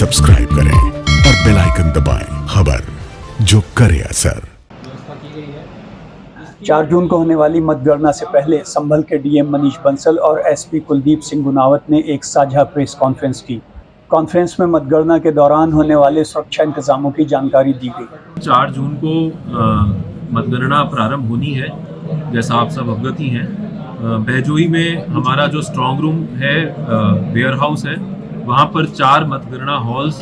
Subscribe करें और bell icon दबाएं। खबर जो करे असर। 4 जून को होने वाली मतगणना से पहले संभल के डीएम मनीष बंसल और एसपी कुलदीप सिंह गुनावत ने एक साझा प्रेस कॉन्फ्रेंस की। कॉन्फ्रेंस में मतगणना के दौरान होने वाले सुरक्षा इंतजामों की जानकारी दी गई। 4 जून को मतगणना प्रारंभ होनी है, जैसा आप सब अवगत ही हैं। बहजोई में हमारा जो स्ट्रांग रूम है, वेयर हाउस है, वहाँ पर 4 मतगणना हॉल्स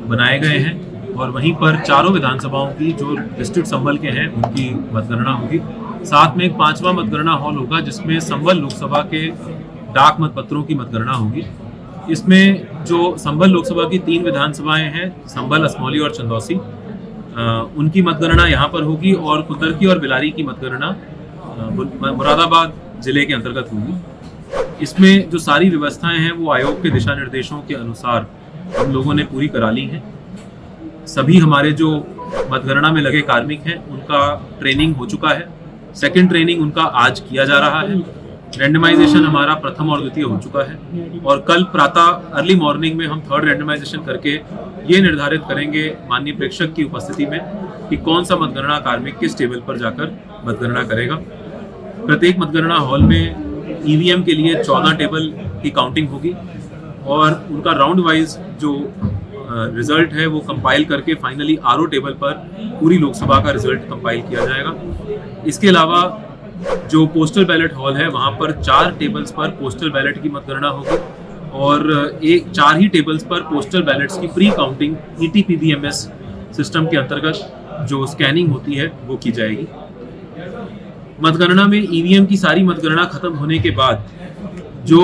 बनाए गए हैं और वहीं पर चारों विधानसभाओं की जो डिस्ट्रिक्ट संभल के हैं उनकी मतगणना होगी। साथ में एक 5वां मतगणना हॉल होगा जिसमें संभल लोकसभा के डाक मतपत्रों की मतगणना होगी। इसमें जो संभल लोकसभा की 3 विधानसभाएं हैं, संभल, असमौली और चंदौसी, उनकी मतगणना यहाँ पर होगी और कुतर्की और बिलारी की मतगणना मुरादाबाद जिले के अंतर्गत होगी। इसमें जो सारी व्यवस्थाएं हैं वो आयोग के दिशा निर्देशों के अनुसार हम लोगों ने पूरी करा ली हैं। सभी हमारे जो मतगणना में लगे कार्मिक हैं उनका ट्रेनिंग हो चुका है। सेकंड ट्रेनिंग उनका आज किया जा रहा है। रैंडमाइजेशन हमारा प्रथम और द्वितीय हो चुका है और कल प्रातः अर्ली मॉर्निंग में हम थर्ड रैंडमाइजेशन करके ये निर्धारित करेंगे माननीय प्रेक्षक की उपस्थिति में कि कौन सा मतगणना कार्मिक किस टेबल पर जाकर मतगणना करेगा। प्रत्येक मतगणना हॉल में ईवीएम के लिए 14 टेबल की काउंटिंग होगी और उनका राउंड वाइज जो रिजल्ट है वो कंपाइल करके फाइनली आरओ टेबल पर पूरी लोकसभा का रिजल्ट कंपाइल किया जाएगा। इसके अलावा जो पोस्टल बैलेट हॉल है वहाँ पर 4 टेबल्स पर पोस्टल बैलेट की मतगणना होगी और 4 ही टेबल्स पर पोस्टल बैलेट्स की प्री काउंटिंग ETPBMS सिस्टम के अंतर्गत जो स्कैनिंग होती है वो की जाएगी। मतगणना में ईवीएम की सारी मतगणना खत्म होने के बाद जो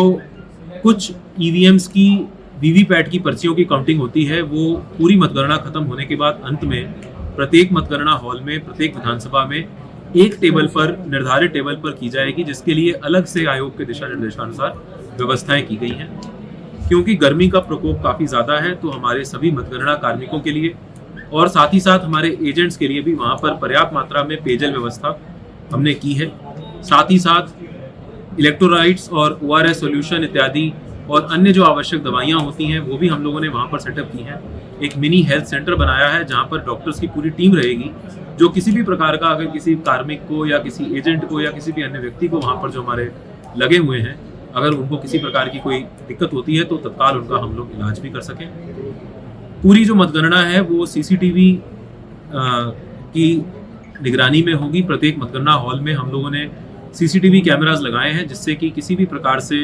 कुछ ईवीएम्स की वीवीपैट की पर्चियों की काउंटिंग होती है वो पूरी मतगणना खत्म होने के बाद अंत में प्रत्येक मतगणना हॉल में प्रत्येक विधानसभा में एक टेबल पर निर्धारित टेबल पर की जाएगी, जिसके लिए अलग से आयोग के दिशा निर्देशानुसार व्यवस्थाएं की गई हैं। क्योंकि गर्मी का प्रकोप काफ़ी ज़्यादा है तो हमारे सभी मतगणना कार्मिकों के लिए और साथ ही साथ हमारे एजेंट्स के लिए भी वहाँ पर पर्याप्त मात्रा में पेयजल व्यवस्था हमने की है। साथ ही साथ इलेक्ट्रोलाइट्स और ORS सॉल्यूशन इत्यादि और अन्य जो आवश्यक दवाइयाँ होती हैं वो भी हम लोगों ने वहाँ पर सेटअप की हैं। एक मिनी हेल्थ सेंटर बनाया है जहाँ पर डॉक्टर्स की पूरी टीम रहेगी, जो किसी भी प्रकार का अगर किसी कार्मिक को या किसी एजेंट को या किसी भी अन्य व्यक्ति को वहाँ पर जो हमारे लगे हुए हैं अगर उनको किसी प्रकार की कोई दिक्कत होती है तो तत्काल उनका हम लोग इलाज भी कर सकें। पूरी जो मतगणना है वो CCTV की निगरानी में होगी। प्रत्येक मतगणना हॉल में हम लोगों ने CCTV कैमरास लगाए हैं जिससे कि किसी भी प्रकार से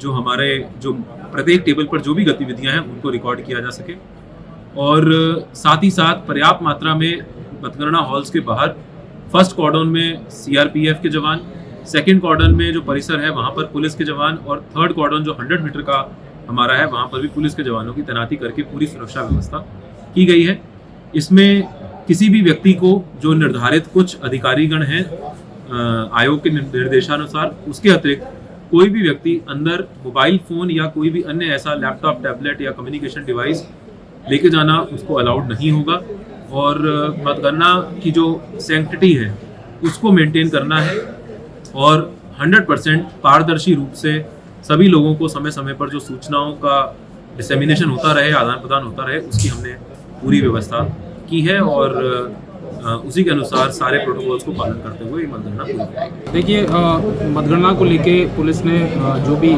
जो हमारे जो प्रत्येक टेबल पर जो भी गतिविधियां हैं उनको रिकॉर्ड किया जा सके। और साथ ही साथ पर्याप्त मात्रा में मतगणना हॉल्स के बाहर फर्स्ट कॉर्डन में CRPF के जवान, सेकंड कॉर्डन में जो परिसर है वहाँ पर पुलिस के जवान और थर्ड कॉर्डन जो 100 मीटर का हमारा है वहाँ पर भी पुलिस के जवानों की तैनाती करके पूरी सुरक्षा व्यवस्था की गई है। इसमें किसी भी व्यक्ति को जो निर्धारित कुछ अधिकारीगण हैं आयोग के निर्देशानुसार, उसके अतिरिक्त कोई भी व्यक्ति अंदर मोबाइल फ़ोन या कोई भी अन्य ऐसा लैपटॉप, टैबलेट या कम्युनिकेशन डिवाइस लेके जाना उसको अलाउड नहीं होगा। और मतगणना की जो सैंक्टिटी है उसको मेंटेन करना है और 100% पारदर्शी रूप से सभी लोगों को समय समय पर जो सूचनाओं का डिसेमिनेशन होता रहे, आदान प्रदान होता रहे, उसकी हमने पूरी व्यवस्था की है और उसी के अनुसार सारे प्रोटोकॉल्स को पालन करते हुए मतगणना पूरी। देखिए, मतगणना को लेके पुलिस ने जो भी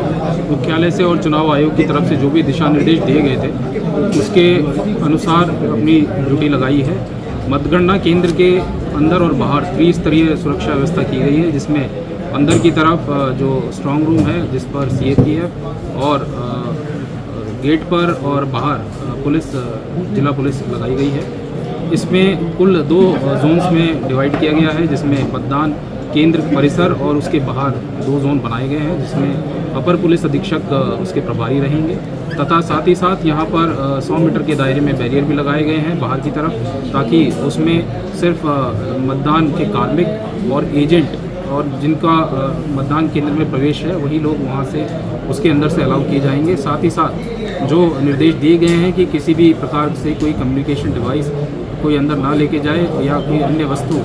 मुख्यालय से और चुनाव आयोग की तरफ से जो भी दिशा निर्देश दिए गए थे उसके अनुसार अपनी ड्यूटी लगाई है। मतगणना केंद्र के अंदर और बाहर त्रिस्तरीय सुरक्षा व्यवस्था की गई है, जिसमें अंदर की तरफ जो स्ट्रांग रूम है जिस पर CAPF और गेट पर और बाहर पुलिस, जिला पुलिस लगाई गई है। इसमें कुल 2 जोन्स में डिवाइड किया गया है, जिसमें मतदान केंद्र परिसर और उसके बाहर 2 जोन बनाए गए हैं, जिसमें अपर पुलिस अधीक्षक उसके प्रभारी रहेंगे तथा साथ ही साथ यहाँ पर 100 मीटर के दायरे में बैरियर भी लगाए गए हैं बाहर की तरफ, ताकि उसमें सिर्फ मतदान के कार्मिक और एजेंट और जिनका मतदान केंद्र में प्रवेश है वही लोग वहाँ से उसके अंदर से अलाउ किए जाएंगे। साथ ही साथ जो निर्देश दिए गए हैं कि किसी भी प्रकार से कोई कम्युनिकेशन डिवाइस कोई अंदर ना लेके जाए या कोई अन्य वस्तु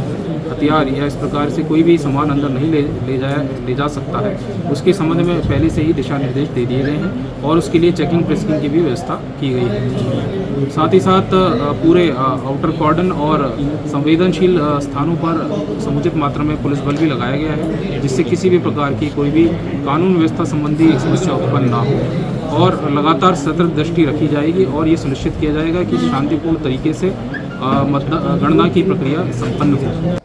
हथियार या इस प्रकार से कोई भी सामान अंदर नहीं ले जा सकता है, उसके संबंध में पहले से ही दिशा निर्देश दे दिए गए हैं और उसके लिए चेकिंग प्रेस्किंग की भी व्यवस्था की गई है। साथ ही साथ पूरे आउटर कॉर्डन और संवेदनशील स्थानों पर समुचित मात्रा में पुलिस बल भी लगाया गया है, जिससे किसी भी प्रकार की कोई भी कानून व्यवस्था संबंधी समस्या उत्पन्न ना हो और लगातार सतर्क दृष्टि रखी जाएगी और ये सुनिश्चित किया जाएगा कि शांतिपूर्ण तरीके से गणना की प्रक्रिया संपन्न हो।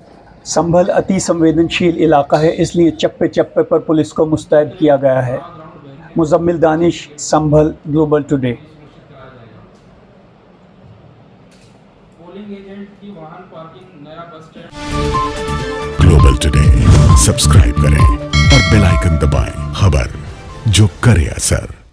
संभल अति संवेदनशील इलाका है, इसलिए चप्पे चप्पे पर पुलिस को मुस्तैद किया गया है। Muzammil Danish, Sambhal, global today. Global today subscribe करें और बेल आइकन दबाएं। खबर जो करे असर।